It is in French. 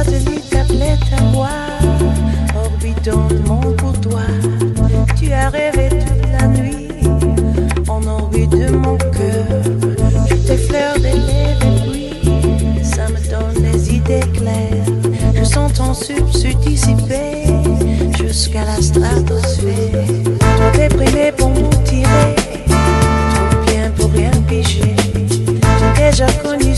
satellite t'appelait ta voix, orbitant le monde pour toi. Tu as rêvé toute la nuit, en orbite de mon cœur. Je t'effleure des lèvres et puis ça me donne des idées claires. Je sens ton souffle se dissiper jusqu'à la stratosphère. Trop déprimé pour nous tirer, trop bien pour rien piger. J'ai déjà connu